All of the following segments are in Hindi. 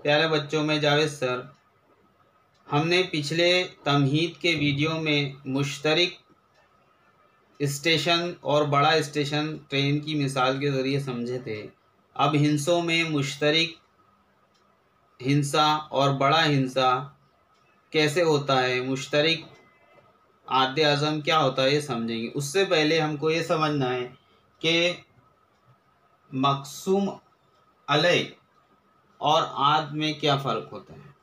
प्यारे बच्चों, मैं जावेद सर। हमने पिछले तमहीद के वीडियो में मुश्तरक स्टेशन और बड़ा स्टेशन ट्रेन की मिसाल के ज़रिए समझे थे। अब हिंसों में मुश्तरक हिंसा और बड़ा हिंसा कैसे होता है, मुश्तरक आद्य आज़म क्या होता है, ये समझेंगे। उससे पहले हमको ये समझना है कि मक़सूम अलय और आद में क्या फ़र्क होता है।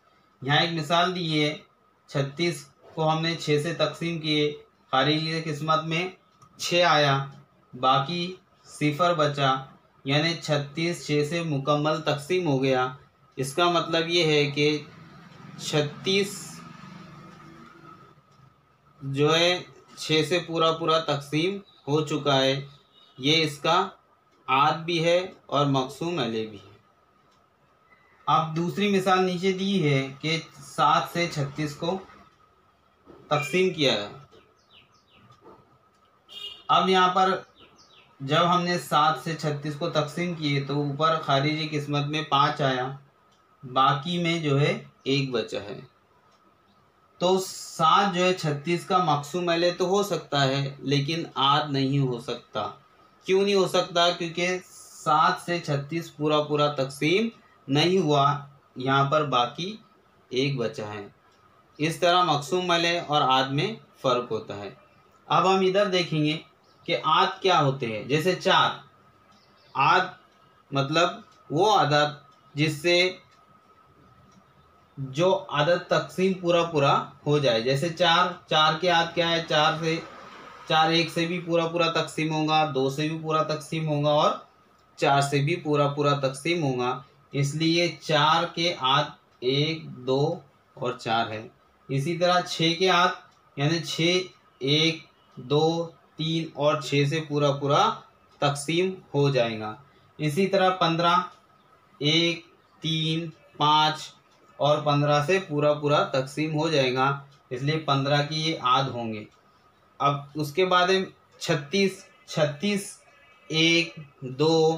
यहाँ एक मिसाल दी है, 36 को हमने 6 से तकसीम किए, खारिजी किस्मत में 6 आया, बाकी 0 बचा, यानी 36 6 से मुकम्मल तकसीम हो गया। इसका मतलब ये है कि 36 जो है 6 से पूरा तकसीम हो चुका है। ये इसका आद भी है और मक़सूम अलय भी है। अब दूसरी मिसाल नीचे दी है कि 7 से 36 को तकसीम किया है। अब यहाँ पर जब हमने 7 से 36 को तकसीम किए तो ऊपर खारिजी किस्मत में 5 आया, बाकी में जो है 1 बचा है। तो 7 जो है 36 का मक़सूम अलय तो हो सकता है, लेकिन आद नहीं हो सकता। क्यों नहीं हो सकता? क्योंकि 7 से 36 पूरा तकसीम नहीं हुआ, यहाँ पर बाकी 1 बचा है। इस तरह मक़सूम अलय और आद में फ़र्क होता है। अब हम इधर देखेंगे कि आद क्या होते हैं। जैसे 4, आद मतलब वो आदत जिससे जो आदत तकसीम पूरा हो जाए। जैसे 4 के आद क्या है? 4 1 से भी पूरा तकसीम होगा, 2 से भी पूरा तकसीम होगा और 4 से भी पूरा तकसीम होगा। इसलिए 4 के आद 1 2 और 4 है। इसी तरह 6 के आद यानी 6 1 2 3 और 6 से पूरा तकसीम हो जाएगा। इसी तरह 15 1 3 5 और 15 से पूरा तकसीम हो जाएगा, इसलिए 15 की ये आद होंगे। अब उसके बाद 36 1 2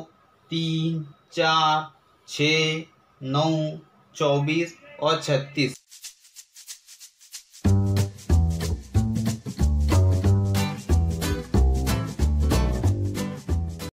3 4 6 9 24 और 36।